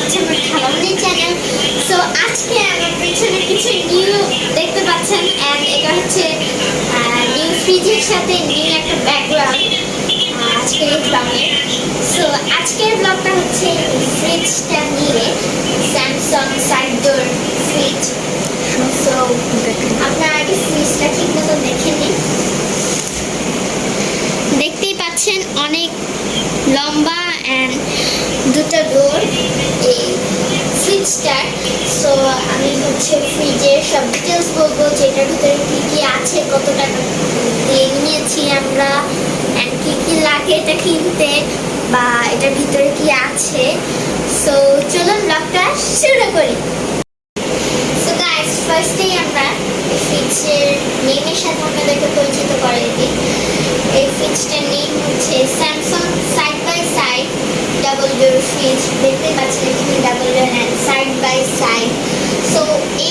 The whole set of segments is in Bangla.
হচ্ছে আমার খালামণির চ্যানেল। সো আজকে আমার পেছনে কিছু নিউ দেখতে পাচ্ছেন, অ্যান্ড এটা হচ্ছে নিউ ফ্রিজের সাথে নিউ একটা ব্যাকগ্রাউন্ড আজকের এই ব্লগে। সো আজকের ব্লগটা হচ্ছে ফ্রিজটা নিয়ে, Samsung side door fridge. So আপনারা আগে ফ্রিজটা ঠিক মতো দেখে নিন। দেখতেই পাচ্ছেন অনেক লম্বা অ্যান্ড দুটো ডোর এই ফ্রিজটার। সো আমি হচ্ছে ফ্রিজের সব ডিটেলস বলবো, যে এটার ভিতরে কী কী আছে, কত টাকা দিয়ে নিয়েছি আমরা, অ্যান্ড কী কী লাগে এটা কিনতে, বা এটার ভিতরে কি আছে। সো চলুন ব্লগটা শুরু করি। সো গাইস, ফার্স্টেই আমরা এই ফ্রিজের নেমের সাথে আপনাদেরকে পরিচিত করে দিই। এই ফ্রিজটার নেম হচ্ছে Samsung side by side double door fridge. দেখতে পাচ্ছেন এখানে double door and side by side. So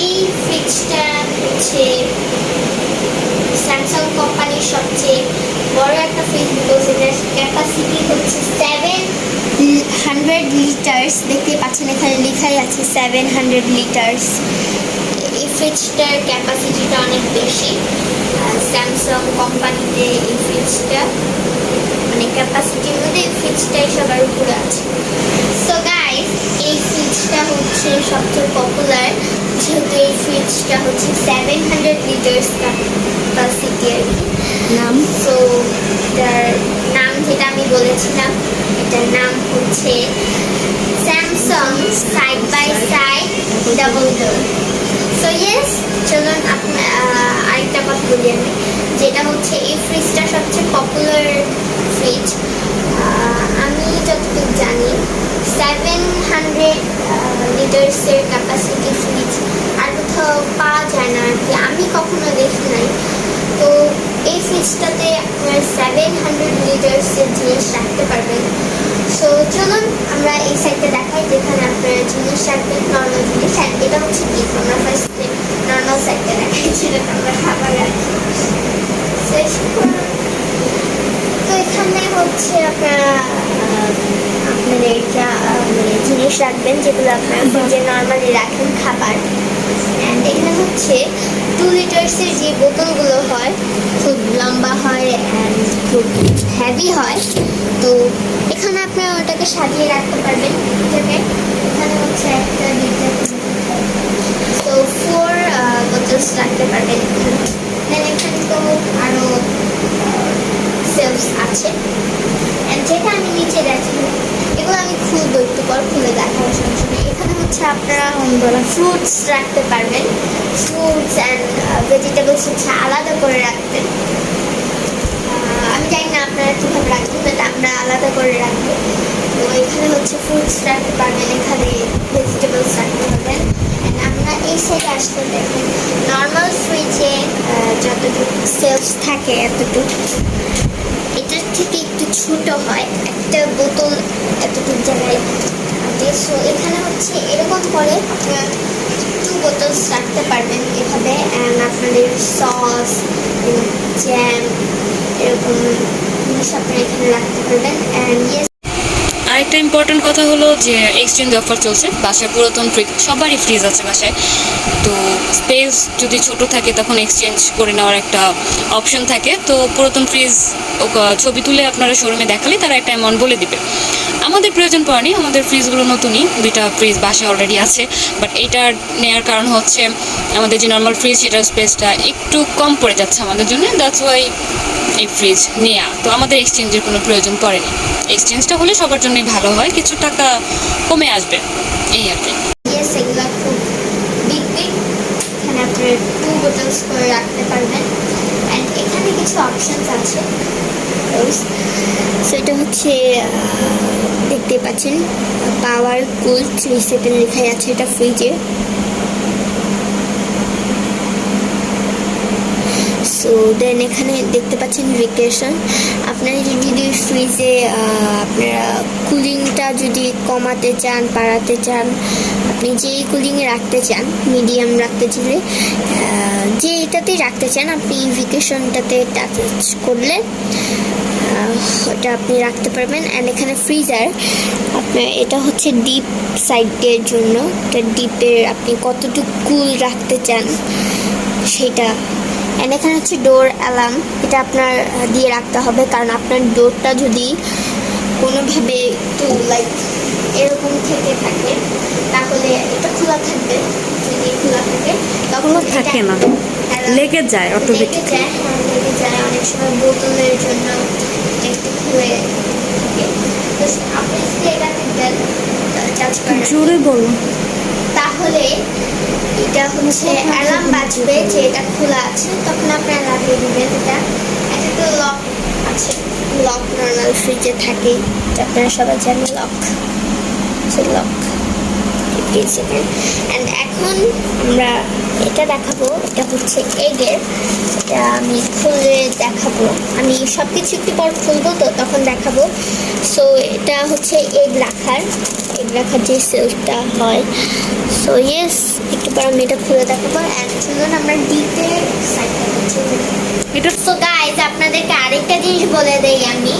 এই ফ্রিজটা হচ্ছে স্যামসাং কোম্পানির সবচেয়ে বড় একটা ফ্রিজ, বিকজ এটার ক্যাপাসিটি হচ্ছে 700 লিটার্স। দেখতে পাচ্ছেন এখানে লেখাই আছে 700 লিটার্স। এই ফ্রিজটার ক্যাপাসিটিটা অনেক বেশি। স্যামসাং কোম্পানিতে এই ফ্রিজটা মানে ক্যাপাসিটির মধ্যে এই ফ্রিজটাই সবার উপরে আছে। সো গাইস, এই ফ্রিজটা হচ্ছে সবচেয়ে পপুলার, যেহেতু এই ফ্রিজটা হচ্ছে 700 লিটার্স ক্যাপাসিটি আর কি নাম। সো এটার নাম যেটা আমি বলেছিলাম, এটার নাম হচ্ছে Samsung side by side double door. So yes, চলুন আরেকটা কথা বলি আমি, যেটা হচ্ছে এই ফ্রিজটা সবচেয়ে পপুলার ফ্রিজ। আমি যতটুকু জানি 700 লিটার্সের ক্যাপাসিটি ফ্রিজ আর কোথাও পাওয়া যায় না আর কি, আমি কখনো দেখি নাই। তো এই ফ্রিজটাতে আপনার 700 লিটার্সের জিনিস রাখতে পারবেন। সো চলুন আমরা এই সাইডটা দেখাই, যেখানে আপনারা জিনিস রাখবেন, নর্মাল জিনিস। হ্যাঁ, এটা হচ্ছে কি, আমরা ফার্স্টে নর্মাল সাইডটা দেখাই, যেটাতে আমরা খাবার রাখি। তো এখানে হচ্ছে আপনারা আপনাদের এটা মানে জিনিস রাখবেন, যেগুলো আপনারা ফ্রিজে নর্মালি রাখেন, খাবার। অ্যান্ড এখানে হচ্ছে 2 লিটার্সের যে বোতলগুলো হয়, খুব লম্বা হয় অ্যান্ড খুব হেভি হয়। তো এখানে আপনারা ওটাকে সাজিয়ে রাখতে পারবেন। এখানে হচ্ছে একটা দুইটা, তো 4 বোতলস রাখতে পারবেন এখানে। দেন এখানে তো আরও সেলস আছে, অ্যান্ড যেটা আমি নিচে রাখি, এগুলো আমি খুলবো একটু পর, খুলে দেখার সমস্যা নেই। এখানে হচ্ছে আপনারা ফ্রুটস রাখতে পারবেন, ফ্রুটস অ্যান্ড ভেজিটেবলস হচ্ছে আলাদা করে রাখবেন। আমি জানি না আপনারা কীভাবে রাখবেন, বাট আমরা আলাদা করে রাখবো। তো এখানে হচ্ছে ফ্রুটস রাখতে পারবেন, এখানে ভেজিটেবলস রাখতে পারবেন। অ্যান্ড আমরা এই সাইডে আসলে দেখেন, নর্মাল ফ্রিজে যতটুকু সেলস থাকে এতটুকু, এটার থেকে একটু ছোট হয়, একটা বোতল এতটুকু জায়গায় থাকে। সো এখানে হচ্ছে এরকম করে আপনারা 2 বোতলস রাখতে পারবেন এভাবে। অ্যান্ড আপনাদের সস, জ্যাম, এরকম জিনিস আপনারা এখানে রাখতে পারবেন। অ্যান্ড ইয়েস, আরেকটা ইম্পর্টেন্ট কথা হলো যে এক্সচেঞ্জ অফার চলছে। বাসায় পুরাতন ফ্রিজ, সবারই ফ্রিজ আছে বাসায়, তো স্পেস যদি ছোট থাকে তখন এক্সচেঞ্জ করে নেওয়ার একটা অপশন থাকে। তো পুরাতন ফ্রিজ ছবি তুলে আপনারা শোরুমে দেখালে তারা একটা অ্যামাউন্ট বলে দিবে। আমাদের প্রয়োজন পড়েনি, আমাদের ফ্রিজগুলো নতুনই, 2টা ফ্রিজ বাসায় অলরেডি আছে। বাট এইটার নেওয়ার কারণ হচ্ছে আমাদের যে নর্মাল ফ্রিজ, সেটার স্পেসটা একটু কম পড়ে যাচ্ছে আমাদের জন্য, দ্যাটস ওয়াই এই ফ্রিজ নেওয়া। তো আমাদের এক্সচেঞ্জের কোনো প্রয়োজন পড়েনি। এক্সচেঞ্জটা হলে সবার জন্যই ভালো হয়, কিছু টাকা কমে আসবে, এই আর কি। ইয়েস, এগুলো খুব বিগ বিগ। এখানে আপনারা 2 বোতলস করে রাখতে পারবেন। অ্যান্ড এখানে কিছু অপশানস আছে। সো এটা হচ্ছে দেখতে পাচ্ছেন পাওয়ার কুল 3 সেকেন্ড লেখাই আছে এটা ফ্রিজে। সো দেন এখানে দেখতে পাচ্ছেন ভেকেশন। আপনারা যদি ফ্রিজে আপনারা কুলিংটা যদি কমাতে চান, বাড়াতে চান, আপনি যেই কুলিংয়ে রাখতে চান, মিডিয়াম রাখতে চাইলে যে এটাতেই রাখতে চান, আপনি ভেকেশনটাতে টাচ করলে ওটা আপনি রাখতে পারবেন। অ্যান্ড এখানে ফ্রিজার, আপনার এটা হচ্ছে ডিপ সাইডের জন্য, এটা ডিপের আপনি কতটুকু কুল রাখতে চান সেটা। অ্যান্ড এখানে হচ্ছে ডোর অ্যালার্ম, এটা আপনার দিয়ে রাখতে হবে, কারণ আপনার ডোরটা যদি কোনোভাবে একটু লাইক এরকম থেকে থাকে তাহলে এটা খোলা থাকবে, যদি খোলা থাকে তখন থাকে না, লেগে যায় অটোমেটিক। লেগে যায় অনেক সময় বোতলের জন্য এটা একটু খুলে থাকে। তো আপনি যদি এটাকে দেন টাচ করেন, জোরে বলো, তাহলে এটা হচ্ছে অ্যালার্ম বাজবে যে এটা খোলা আছে, তখন আপনারা লাগিয়ে দিবেন। এটা একটা তো লক আছে, লক নর্মাল ফ্রিজে থাকে, আপনারা সবাই জানেন লক, লক। অ্যান্ড এখন আমরা এটা দেখাবো, এটা হচ্ছে এগের, এটা আমি খুলে দেখাবো, আমি সব কিছু একটু পর খুলবো তো তখন দেখাবো। সো এটা হচ্ছে এগ রাখার যে সেলটা হয়। সো ইয়েস, একটু পর আমি এটা খুলে দেখাবো। অ্যান্ড চলুন আমরা ডিপে সাইডটা হচ্ছে এটা। সো গাইজ, আপনাদেরকে আরেকটা জিনিস বলে দেই আমি,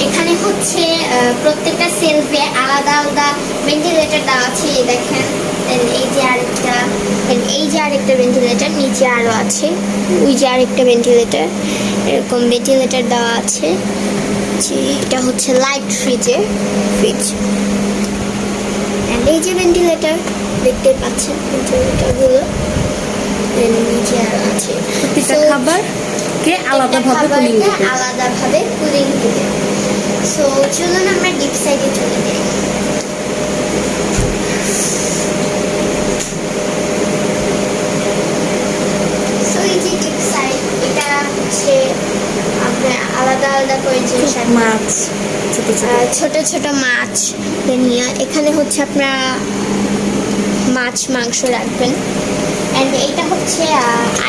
এখানে হচ্ছে প্রত্যেকটা সেলফে আলাদা আলাদা ভেন্টিলেটর দেওয়া আছে। এই দেখেন, এই যে আরেকটা ভেন্টিলেটর, নিচে আরও আছে, ওই যে আরেকটা ভেন্টিলেটর, এরকম ভেন্টিলেটর দেওয়া আছে। যে এটা হচ্ছে লাইট ফ্রিজ। অ্যান্ড এই যে ভেন্টিলেটর দেখতে পাচ্ছেন, ভেন্টিলেটরগুলো নিচে আরও আছে। প্রত্যেকটা খাবারকে আলাদাভাবে কুলিং দিবে। সো চলুন আমরা ডিপ সাইডে চলে যাই। সো এই যে ডিপ সাইড, এটা হচ্ছে আপনার আলাদা আলাদা করে জিনিস, মাছ, ছোট ছোট মাছ নিয়ে এখানে হচ্ছে আপনারা মাছ মাংস রাখবেন। অ্যান্ড এইটা হচ্ছে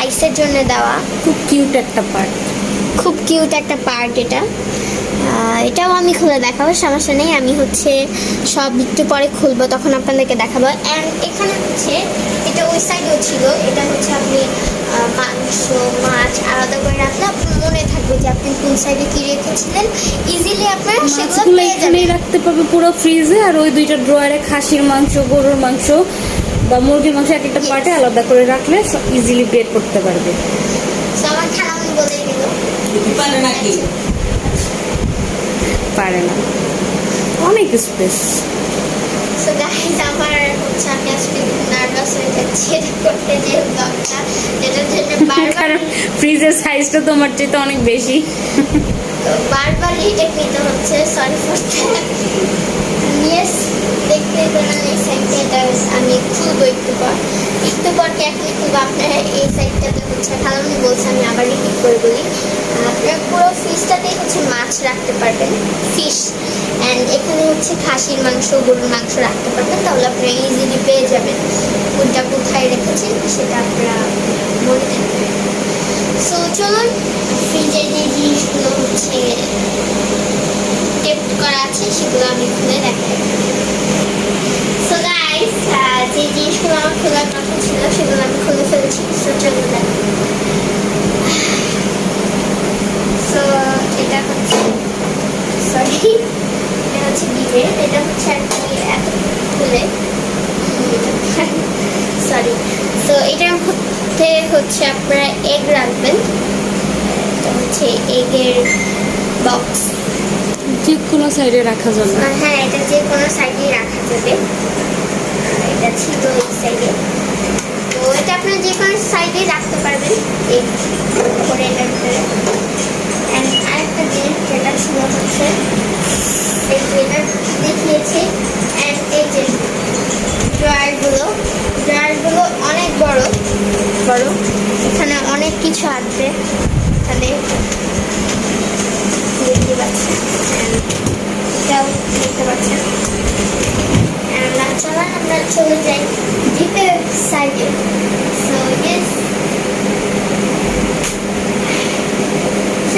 আইসের জন্য দেওয়া, খুব কিউট একটা পার্ট এটা। এটাও আমি খুলে দেখাবো, সমস্যা নেই, আমি হচ্ছে সব একটু পরে খুলবো, তখন আপনাদেরকে দেখাবো। অ্যান্ড এখানে হচ্ছে এটা ওই সাইডেও ছিল, এটা হচ্ছে আপনি মাংস মাছ আলাদা করে রাখলে আপনার মনে থাকবে যে আপনি কোন সাইডে কি রেখেছিলেন, ইজিলি আপনারা সেগুলো এখানেই রাখতে পারবে পুরো ফ্রিজে। আর ওই দুইটা ড্রয়ারে খাসির মাংস, গরুর মাংস বা মুরগির মাংস এক একটা পার্টে আলাদা করে রাখলে ইজিলি বের করতে পারবে। আমার খালামণি বলেই দিল পারে না, অনেক স্পেস। সো গাইস, আমার হচ্ছে আমি আজকে নার্ভাস হয়ে যাচ্ছি এটা করতে, যে ব্লগটা যেটার জন্য বারবার ফ্রিজের সাইজটা তোমার চেয়ে অনেক বেশি, বারবার রিটেক নিতে হচ্ছে, সরি ফর দ্যাট। ইয়েস, দেখতে পেলেন এই সাইডটা, এটা আমি খুলবো একটু পর এখনই খুলবো। আপনারা এই সাইডটাতে হচ্ছে খালামণি বলছে, আমি আবার রিপিট করে বলি, আপনারা পুরো ফিশটাতেই হচ্ছে মাছ রাখতে পারবেন, ফিশ। অ্যান্ড এখানে হচ্ছে খাসির মাংস, গরুর মাংস রাখতে পারবেন, তাহলে আপনারা ইজিলি পেয়ে যাবেন কোনটা কোথায় রেখেছেন, সেটা আপনারা মনে থাকবে। সো চলুন ফ্রিজের যে জিনিসগুলো হচ্ছে টেপ্ট করা আছে সেগুলো আমি খুলে দেখাই। সো গাইস, যে জিনিসগুলো আমার খোলার কথা ছিল সেগুলো আমি খুলে ফেলেছি। সো চলুন দেখ। সো এটা হচ্ছে, সরি, এটা হচ্ছে ডিবে, এটা হচ্ছে আর কি এত খুলে, সরি। সো এটার মধ্যে হচ্ছে আপনারা এগ রাখবেন, এটা হচ্ছে এগের বক্স, যে কোনো সাইডে রাখা যাবে। হ্যাঁ, এটা যে কোনো সাইডে রাখা যাবে, এটা ছিল এই সাইডে, তো এটা আপনারা যে কোনো সাইডে রাখতে পারবেন এই করে এটার ভিতরে। অ্যান্ড আরেকটা জিনিস যেটা ছিল হচ্ছে এই যে এটা দেখিয়েছি, অ্যান্ড এই যে ড্রয়ারগুলো অনেক বড়, এখানে অনেক কিছু আসবে, এখানে দেখতে পাচ্ছেন, এটাও দেখতে পাচ্ছেন। চলেন আমরা চলে যাই ডিপের সাইডে। সো ইয়েস,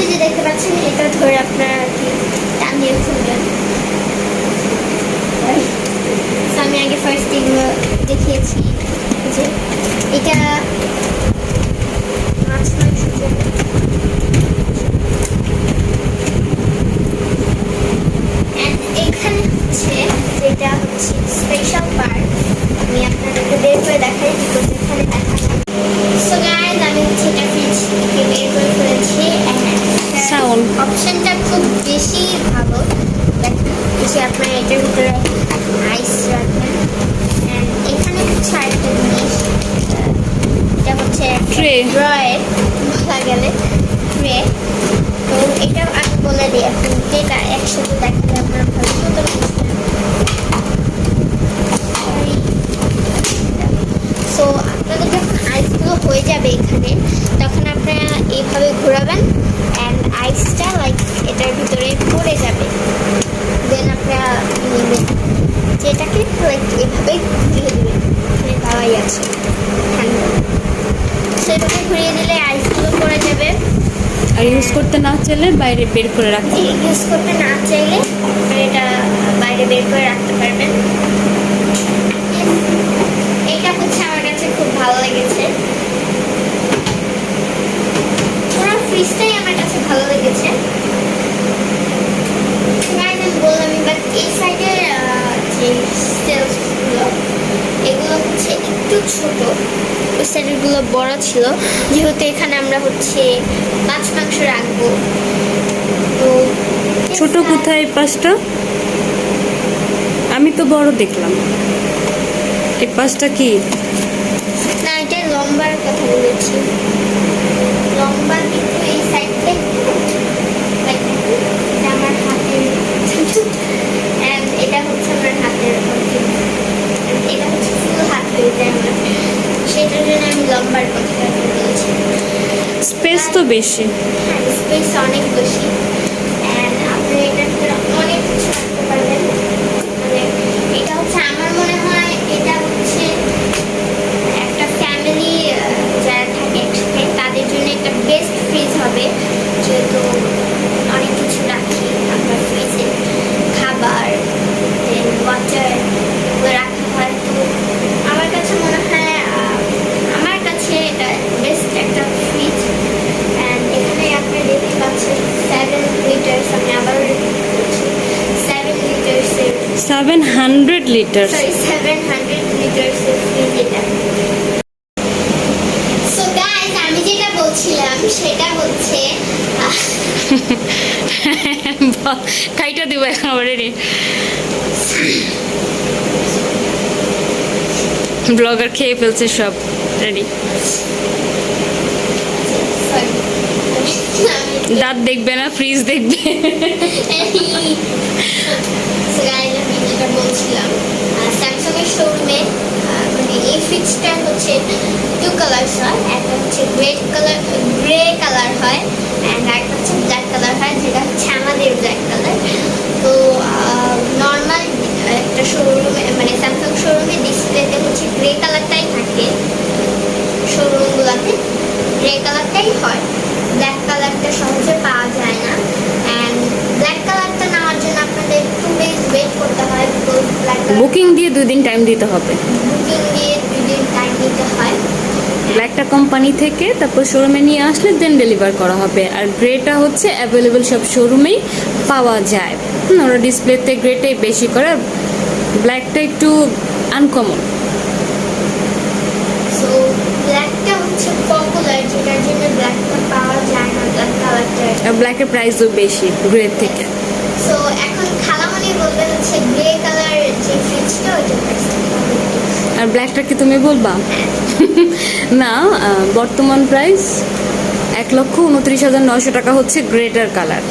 যে দেখতে পাচ্ছেন, এটা ধরে আপনারা আর কি টানিয়ে খুলবেন। আমি আগে ফার্স্ট এগুলো দেখিয়েছি, যে এটা মাছ মাংস স্পেশাল পার্ট আমি আপনাদেরকে বের করে দেখাই তো এখানে দেখানো। সো গাইস আমি হচ্ছে এটা ফ্রিজ থেকে বের করে ফেলেছি। সাউন্ড অপশনটা খুব বেশি ভালো, যে আপনারা এটার ভিতরে আইস রাখবেন। অ্যান্ড এখানে হচ্ছে আরেকটা জিনিস, এটা হচ্ছে Tray. ড্রয়ের বলা গেলে ট্রে। তো এটাও আমি বলে দিই, আপনি যেটা একসাথে দেখালে আপনার ভালো মতো বুঝবেন। সো আপনাদের যখন আইসগুলো হয়ে যাবে এখানে, তখন আপনারা এইভাবে ঘোরাবেন অ্যান্ড আইসটা লাইক এটার ভিতরে পড়ে যাবে। দেন আপনারা নেবেন যেটাকে লাইক এভাবে ঘুরিয়ে দেবেন, এখানে দেওয়াই আছে হ্যান্ডেল। সেটাকে ঘুরিয়ে দিলে আইসগুলো পড়ে যাবে। আর ইউজ করতে না চাইলে বাইরে বের করে রাখতে হবে। ইউজ করতে না চাইলে আপনারা এটা বাইরে বের করে রাখতে পারবেন। এটা হচ্ছে আমার কাছে খুব ভালো লেগেছে, পুরো ফ্রিজটাই আমার কাছে ভালো লেগেছে। আমি বললাম বাট এই সাইডের যে স্টেলসগুলো এগুলো হচ্ছে একটু ছোট, ওই সাইডেরগুলো বড় ছিল, যেহেতু এখানে আমরা হচ্ছে মাছ মাংস রাখবো। তো ছোট কোথায় পাঁচটা? আমি তো বড় দেখলাম। এই পাঁচটা কি? না, এটা লম্বার কথা বলেছি, লম্বা কিন্তু এই সাইড থেকে এটা আমার হাতের and এটা হচ্ছে আমার হাতের অর্ধেক, and এটা হচ্ছে ফুল হাত হয়ে যায় আমার, সেটার জন্য আমি লম্বার কথা বলেছি। স্পেস তো বেশি। হ্যাঁ, স্পেস অনেক বেশি and আপনি এটার ভিতরে অনেক কিছু রাখতে পারবেন। মানে এটা হচ্ছে আমার মনে হয় এটা হচ্ছে একটা ফ্যামিলি যারা থাকে একসাথে তাদের জন্য একটা বেস্ট ফ্রিজ হবে, যেহেতু অনেক কিছু রাখি আমরা ফ্রিজে, খাবার দেন ওয়াটার এগুলো রাখা হয়। তো আমার কাছে মনে হয় আমার কাছে এটা বেস্ট একটা ফ্রিজ। অ্যান্ড এখানে আপনি দেখতে পাচ্ছেন 7 লিটার্স, আমি আবারও রিপিট করছি 7 লিটার্সের 700 লিটার। সরি 700 লিটার্সের ফ্রিজ এটা। সো গাইস আমি যেটা বলছিলাম সেটা হচ্ছে খাইটা দিব এখন অলরেডি। ব্লগার খেয়ে ফেলছে সব রেডি। দাঁত দেখবে না, ফ্রিজ দেখবে। আমি যেটা বলছিলাম স্যামসাং এর শোরুমে মানে এই ফ্রিজটা হচ্ছে 2 কালার্স হয়, একটা হচ্ছে গ্রে কালার হয় অ্যান্ড একটা হচ্ছে ব্ল্যাক কালার হয়, যেটা হচ্ছে আমাদের ব্ল্যাক কালার। তো নর্মাল একটা শোরুমে মানে স্যামসাং শোরুমে ডিসপ্লেতে হচ্ছে গ্রে কালারটাই থাকে, শোরুমগুলোতে গ্রে কালারটাই হয়, ব্ল্যাক কালারটা সহজে পাওয়া যায় না। অ্যান্ড ব্ল্যাক কালারটা নেওয়ার জন্য আপনাদের 2 days ওয়েট করতে হয়, বিকজ ব্ল্যাক বুকিং দিয়ে 2 দিন টাইম দিতে হবে। বুকিং দিয়ে 2 দিন টাইম দিতে হয়। ব্ল্যাকটা কোম্পানি থেকে তারপর শোরুমে নিয়ে আসলে দেন ডেলিভার করা হবে। আর গ্রেটা হচ্ছে অ্যাভেলেবেল সব শোরুমেই পাওয়া যায়। ওরা ডিসপ্লেতে গ্রেটাই বেশি করে, ব্ল্যাকটা একটু আনকমন। সো ব্ল্যাকটা হচ্ছে পপুলার, যেটার জন্য ব্ল্যাকটা পাওয়া যায় না, ব্ল্যাক কালারটা। আর ব্ল্যাকের প্রাইসও বেশি গ্রের থেকে। সো এখন খালামণি বলবে হচ্ছে গ্রে কালার যে ফ্রিজটা ওইটা প্রাইসটা। আর ব্ল্যাকটা কি তুমি বলবা? না, বর্তমান প্রাইস 1,29,900 টাকা হচ্ছে গ্রেটার কালার।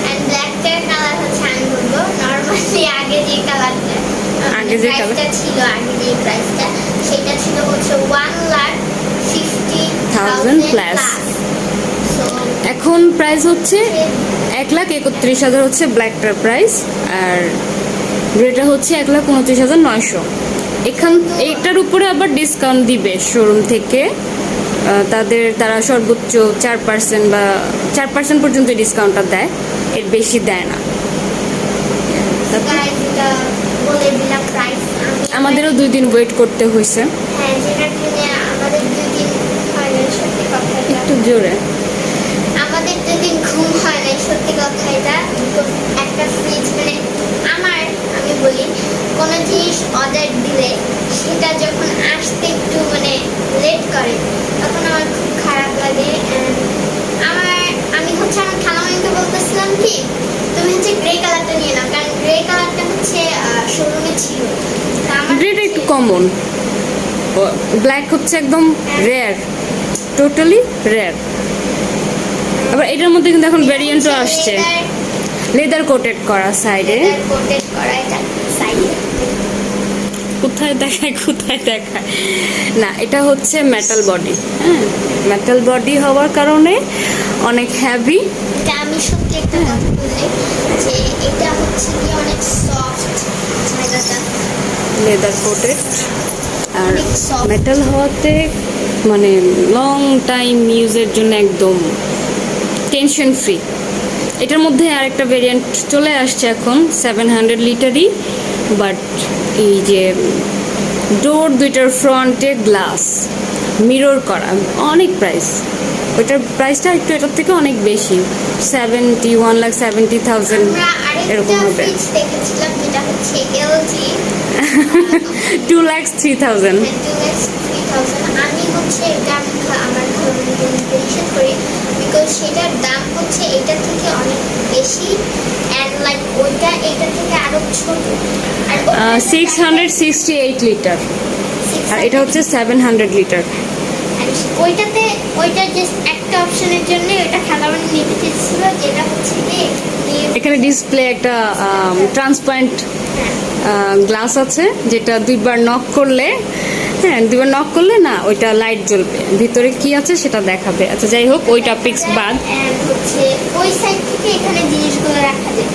অ্যান্ড ব্ল্যাকটার কালার হচ্ছে আমি বলবো নর্মালি আগে যে কালারটা আগে যে প্রাইসটা ছিল, আগে যে প্রাইসটা সেটা ছিল হচ্ছে 1,50,000 প্লাস। সো এখন প্রাইস হচ্ছে 1,31,000 হচ্ছে ব্ল্যাকটার প্রাইস, আর গ্রেটা হচ্ছে 1,29,900। এইটার উপরে আবার ডিসকাউন্ট দিবে শোরুম থেকে, তারা সর্বোচ্চ 4% বা 4% পর্যন্ত ডিসকাউন্টটা দেয়, এর বেশি দেয় না। গাইস এটা বলে দিলাম প্রাইস। আমাদেরও 2 দিন ওয়েট করতে হয়েছে। হ্যাঁ, যেটার জন্য আমাদের 2 দিন হয় না, সত্যি কথা এটা। একটু জোরে আমাদের 2 দিন ঘুম হয় না, সত্যি কথা এটা। একটা ফ্রিজ মানে আমি বলি, কোনো জিনিস অর্ডার দিলে সেটা যখন আসতে একটু মানে লেট করে তখন আমার খুব খারাপ লাগে। আমি হচ্ছে আমার খালামানিকে বলতেছিলাম কি তুমি হচ্ছে গ্রে কালারটা নিয়ে নাও, কারণ গ্রে কালারটা হচ্ছে শোরুমে ছিল। তো আমার গ্রেটা একটু কমন, ব্ল্যাক হচ্ছে একদম রেয়ার, টোটালি রেয়ার। আবার এটার মধ্যে কিন্তু এখন ভেরিয়েন্টও আসছে, লেদার কোটেড করা সাইডে। কোটেড করা এটা সাইডে কোথায় দেখায় না, এটা হচ্ছে মেটাল বডি। হ্যাঁ, মেটাল বডি হওয়ার কারণে অনেক হ্যাভি। এটা আমি সত্যি একটা কথা বলি যে এটা হচ্ছে কি অনেক সফট জায়গাটা, লেদার কোটেড আর অনেক soft। মেটাল হওয়াতে মানে লং টাইম ইউজের জন্য একদম টেনশন ফ্রি। এটার মধ্যে আরেকটা ভেরিয়েন্ট চলে আসছে এখন 700 লিটারই, বাট এই যে ডোর দুইটার ফ্রন্টে গ্লাস মিরর করা, অনেক প্রাইস। ওইটার প্রাইসটা একটু এটার থেকে অনেক বেশি, 1,70,000 আমরা এরকম আরেকটা হবে। ফ্রিজ দেখেছিলাম যেটা হচ্ছে এলজি 2,03,000। 2,03,000। আমি হচ্ছে এটা আমার খালামানিকে নিতে নিষেধ করি, বিকজ সেটার দাম হচ্ছে এটার থেকে অনেক বেশি, অ্যান্ড লাইক ওইটা এটার থেকে আরো ছোট। আর 668 লিটার, আর এটা হচ্ছে 700 লিটার। ওইটা জাস্ট একটা অপশনের জন্য ওটা খালামানি নিতে চেয়েছিল, যেটা হচ্ছে কি এখানে ডিসপ্লে একটা ট্রান্সপারেন্ট গ্লাস আছে, যেটা দুইবার নক করলে, হ্যাঁ দুইবার নক করলে না ওইটা লাইট জ্বলবে, ভিতরে কি আছে সেটা দেখাবে। আচ্ছা যাই হোক, ওই টপিক্স বাদ। and হচ্ছে ওই সাইড থেকে এখানে জিনিসগুলো রাখা যায়,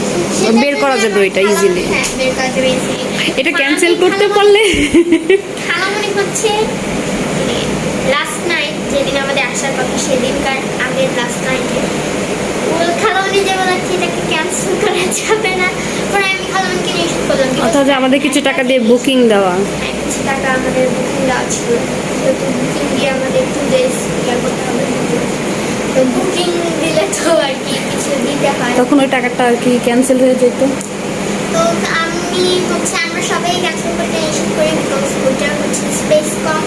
বের করা যাবে ওইটা easily। হ্যাঁ বের করা যাবে easily। এটা ক্যান্সেল করতে পারলে খালামানি হচ্ছে লাস্ট নাইট যেদিন আমাদের আসার কথা সেদিনকার আগের লাস্ট নাইটে খালামানি যে বলাচ্ছে এটাকে ক্যান্সেল করা যাবে না, পরে আমি খালামানিকে নিষেধ করলাম। অর্থাৎ আমাদের কিছু টাকা দিয়ে বুকিং দেওয়া, কিছু টাকা আমাদের বুকিং দেওয়া ছিল, যেহেতু বুকিং দিয়ে আমাদের 2 days ইয়ে করতে হবে, তো বুকিং দিলে তো আর কি কিছু দিতে হয়। তখন ওই টাকাটা আর কি ক্যান্সেল হয়ে যেত। তো আমরা সবাই ক্যান্সেল করতে নিষেধ করি, বিকজ ওইটার হচ্ছে স্পেস কম,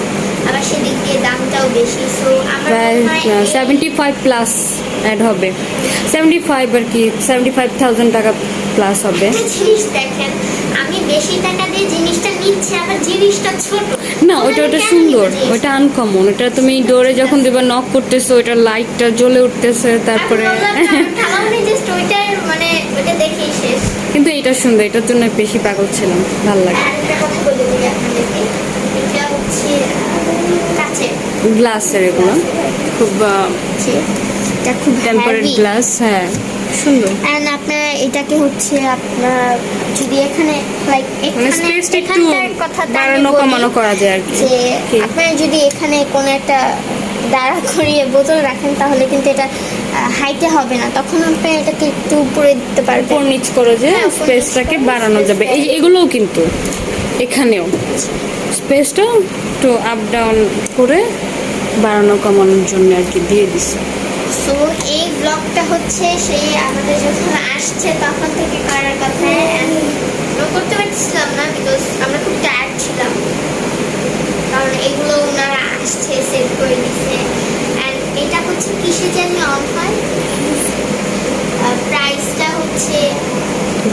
আবার সেদিক দিয়ে দামটাও বেশি। সো আমার প্রায় 75 প্লাস অ্যাড হবে, 75 আর কি 75,000 টাকা প্লাস হবে। একটা জিনিস দেখেন, আমি বেশি টাকা দিয়ে জিনিসটা নিচ্ছি, আবার জিনিসটা ছোট না ওটা সুন্দর, ওটা আনকমন। ওটা তুমি ডোরে যখন দেবা নক করতেছো, ওটার লাইটটা জ্বলে উঠতেছে, তারপরে জাস্ট ওইটার মানে ওইটা দেখেই শেষ। কিন্তু এটা সুন্দর, এটার জন্য বেশি পাগল ছিলাম, ভালো লাগে। আর একটা কথা বলে দিই আপনাদেরকে, এটা হচ্ছে কাচের গ্লাসের, এগুলো খুব এটা খুব টেম্পারেট heavy। গ্লাস, হ্যাঁ সুন্দর। এন্ড আপনার এটাকে হচ্ছে আপনার যদি এখানে লাইক মানে স্পেসটা একটু বাড়ানো কমানো করা যায় আর কি। যে আপনার যদি এখানে কোনো একটা দাঁড়া করিয়ে বোতল রাখেন তাহলে কিন্তু এটা হাইটে হবে না, তখন আপনি এটাকে একটু উপরে দিতে পারবেন, উপর নিচ করে যে হ্যাঁ, উপর নিচ স্পেসটাকে করে বাড়ানো যাবে। এই এগুলোও কিন্তু এখানেও স্পেসটা একটু আপ ডাউন করে বাড়ানো কমানোর জন্য আর কি দিয়ে দিছে। সো এই ব্লগটা হচ্ছে সেই আমাদের যখন আসছে তখন থেকে করার কথা, আমরা করতে পারছিলাম না বিকজ আমরা খুব টায়ার্ড ছিলাম, কারণ এগুলো ওনারা আসছে সেট করে দিচ্ছে। অ্যান্ড এটা হচ্ছে কিসে জানি অন হয়, প্রাইসটা হচ্ছে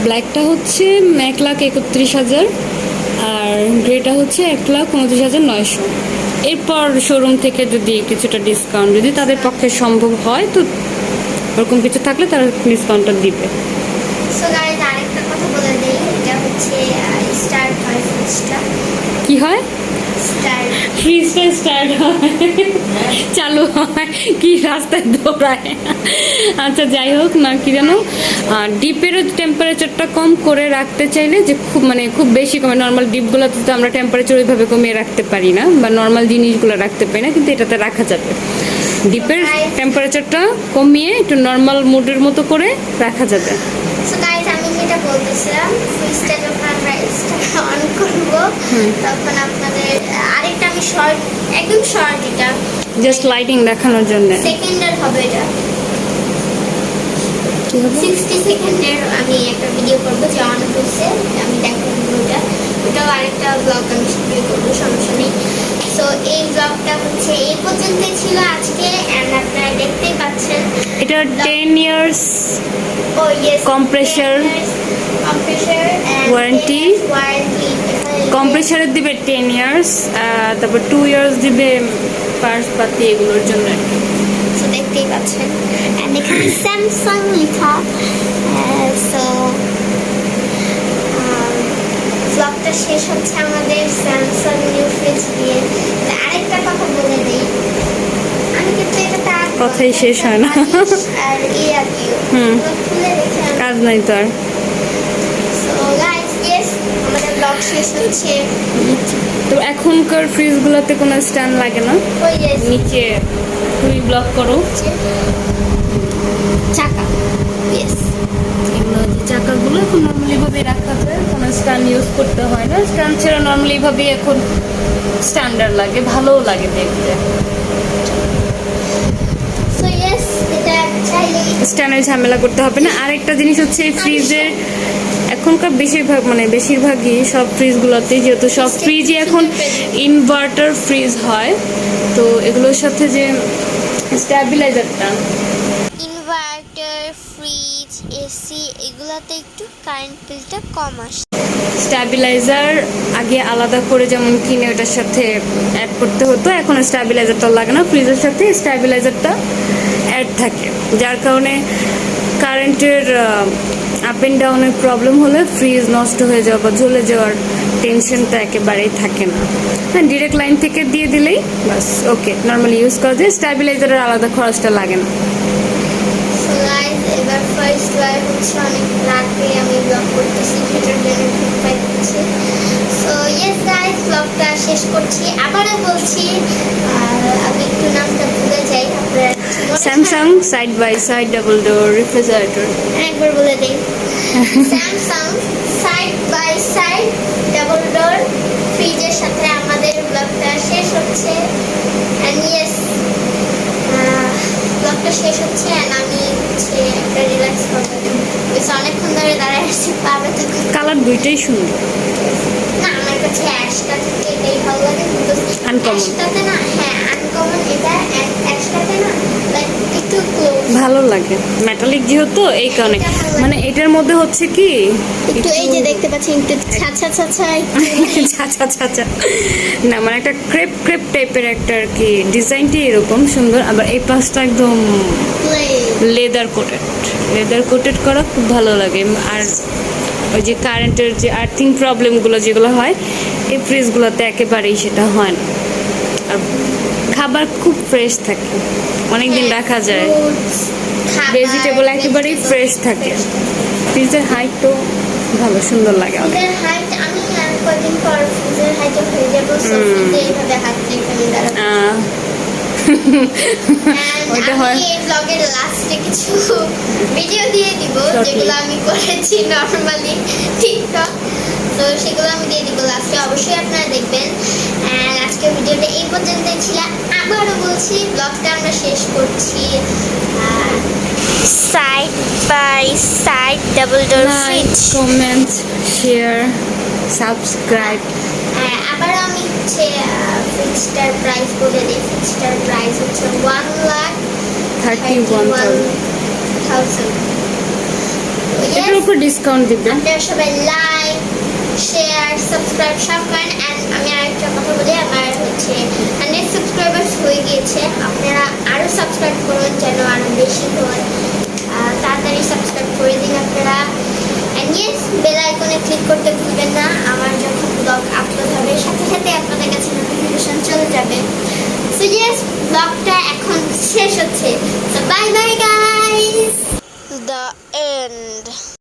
ব্ল্যাকটা হচ্ছে 1,31,000 আর গ্রেটা হচ্ছে 1,29,900। এরপর শোরুম থেকে যদি কিছুটা ডিসকাউন্ট যদি তাদের পক্ষে সম্ভব হয়, তো ওরকম কিছু থাকলে তারা ডিসকাউন্টটা দিবে। সো গাইস আরেকটা কথা বলে দেই, এটা হচ্ছে স্টার্ট হয় ফ্রিজটা, কি হয়? স্টার্ট ফ্রিজটা স্টার্ট হয়, চালু হয়, কি রাস্তায় দৌড়ায়। আচ্ছা যাই হোক না, কি জানো, ডিপের টেম্পারেচারটা কম করে রাখতে চাইলে, যে খুব বেশি কমে, নর্মাল ডিপগুলোতে তো আমরা টেম্পারেচার ওইভাবে কমিয়ে রাখতে পারি না, বা নর্মাল জিনিসগুলো রাখতে পারি না, কিন্তু এটাতে রাখা যাবে। ডিপের টেম্পারেচারটা কমিয়ে একটু নর্মাল মুডের মতো করে রাখা যাবে। সো গাইস আমি যেটা বলতেছিলাম, ফ্রিজটা যখন আমরা অন করব তখন আপনাদের আরেকটা আমি একদম শর্ট এটা জাস্ট লাইটিং দেখানোর জন্য। সেকেন্ডার হবে এটা, কি হবে 60 সেকেন্ডের আমি একটা ভিডিও করবো যে অন করছে আমি দেখাবো ওটাও আরেকটা ব্লগ আমি ভিডিও করবো, সমস্যা নেই। সো এই ব্লগটা হচ্ছে এই পর্যন্তই ছিল আজকে, অ্যান্ড আপনারা দেখতেই পাচ্ছেন এটা 10 ইয়ার্স ও ইয়েস Compressor ওয়ারেন্টি। কম্প্রেসারের দিবে 10 ইয়ার্স, তারপর 2 ইয়ার্স দিবে পার্স পাতি এগুলোর জন্য। সো দেখতেই পাচ্ছেন, অ্যান্ড এখানে স্যামসাং লেখা। সো ব্লগটা শেষ হচ্ছে আমাদের স্যামসাং নিউ ফ্রিজ দিয়ে। আরেকটা কথা বলে দিই, আমি কিন্তু এটা তার কথাই শেষ হয় না। আর খুলে রেখে কাজ নাই তো আর। সো গাইস ইয়েস আমাদের ব্লগ শেষ হচ্ছে। তো এখনকার ফ্রিজগুলোতে কোনো স্ট্যান্ড লাগে না, ওই যে নিচে তুমি ব্লক করো চাকা, ইয়েস এগুলো যে চাকাগুলো এখন নর্মালি ভাবে রাখা যায়, কোনো স্ট্যান্ড ইউজ করতে হয় না। স্ট্যান্ড ছাড়া নর্মালি ভাবে এখন স্ট্যান্ডার্ড লাগে, ভালোও লাগে দেখতে। সো ইয়েস এটা চাইলে স্ট্যান্ডের ঝামেলা করতে হবে না। আরেকটা জিনিস হচ্ছে এই ফ্রিজের এখনকার বেশিরভাগই সব ফ্রিজগুলোতে, যেহেতু সব ফ্রিজই এখন ইনভার্টার ফ্রিজ হয়, তো এগুলোর সাথে যে স্ট্যাবিলাইজারটা, ইনভার্টার ফ্রিজ এসি এগুলাতে একটু কারেন্ট বিলটা কম আসে। স্ট্যাবিলাইজার আগে আলাদা করে যেমন কিনে ওটার সাথে অ্যাড করতে হতো, এখন স্ট্যাবিলাইজারটা লাগে না, ফ্রিজের সাথে স্ট্যাবিলাইজারটা অ্যাড থাকে, যার কারণে কারেন্টের আপ অ্যান্ড ডাউনের প্রবলেম হলে ফ্রিজ নষ্ট হয়ে যাওয়া বা জ্বলে যাওয়ার টেনশনটা একেবারেই থাকে না। হ্যাঁ, ডিরেক্ট লাইন থেকে দিয়ে দিলেই বাস ওকে, নর্মালি ইউজ করা যায়, স্ট্যাবিলাইজারের আলাদা খরচটা লাগে না। সো গাইস এবার ফার্স্ট বার হচ্ছে অনেক রাতে আমি ব্লগ করতেছি, সেটার জন্য ঘুম পাইতেছি। সো ইয়েস গাইস ব্লগটা শেষ করছি, আবারও বলছি আমি একটু নামটা ভুলে যাই, আপনারা Samsung side by side double door refrigerator, একবার বলে দিই Samsung side by side double door ফ্রিজের সাথে আমাদের ব্লগটা শেষ হচ্ছে। অ্যান্ড ইয়েস ব্লগটা শেষ হচ্ছে, অ্যান্ড আমি হচ্ছে একটা রিল্যাক্স করবো, বেশ অনেকক্ষণ ধরে দাঁড়ায় আসছি, পাবে তো কালার দুইটাই সুন্দর, না আমার কাছে অ্যাশটা থেকে এটাই ভালো লাগে, Uncommon. অ্যাশটাতে না, হ্যাঁ আনকমন এটা, অ্যাশটাতে না লাইক একটু ক্লোজ ভালো লাগে মেটালিক যেহেতু, এই কারণে মানে এটার মধ্যে হচ্ছে কি একটু এই যে দেখতে পাচ্ছেন একটু ছাছা ছাছা ছাছা ছাছা না, মানে একটা ক্রেপ ক্রেপ টাইপের একটা আর কি, ডিজাইনটি এরকম সুন্দর, আবার এই পাশটা একদম লেদার কোটেড করা, খুব ভালো লাগে। আর ওই যে কারেন্টের যে আর্থিং প্রবলেমগুলো যেগুলো হয় এই ফ্রিজগুলোতে একেবারেই সেটা হয় না। আর খাবার খুব ফ্রেশ থাকে, অনেকদিন রাখা যায়, ভেজিটেবল একেবারেই ফ্রেশ থাকে। ফ্রিজের হাইট তো ভালো সুন্দর লাগে অনেক। ফ্রিজের হাইট আমি আর কদিন পর ফ্রিজের হাইটে হয়ে যাবো, সো ফ্রিজে এইভাবে হাত রেখে আমি দাঁড়াবো। ওইটা হয়। আমি এই ব্লগের লাস্টে কিছু ভিডিও দিয়ে দিব যেগুলো আমি করেছি নরমালি টিকটক, তো সেগুলো আমি দিয়ে দিব লাস্টে, অবশ্যই আপনারা দেখবেন। অ্যান্ড আজকের ভিডিওটা এই পর্যন্তই ছিল, আবারও বলছি ব্লগটা আমরা শেষ করছি side by side double door fridge. Comment, share, subscribe. আবার আমি হচ্ছে ফ্রিজটার প্রাইস বলে দিই, ফ্রিজটার প্রাইস হচ্ছে 1,31,000। এটার উপর ডিসকাউন্ট দিবে। আপনারা সবাই লাইক শেয়ার সাবস্ক্রাইব সব করেন। অ্যান্ড আমি আরেকটা কথা বলি, আমার হচ্ছে 100 সাবস্ক্রাইবার্স হয়ে গিয়েছে, আপনারা আরও সাবস্ক্রাইব করুন যেন আরও বেশি হয়, তাড়াতাড়ি সাবস্ক্রাইব করে দিন আপনারা। অ্যান্ড ইয়েস বেল আইকনে ক্লিক করতে ভুলবেন না, আমার যখন ব্লগ আপলোড হবে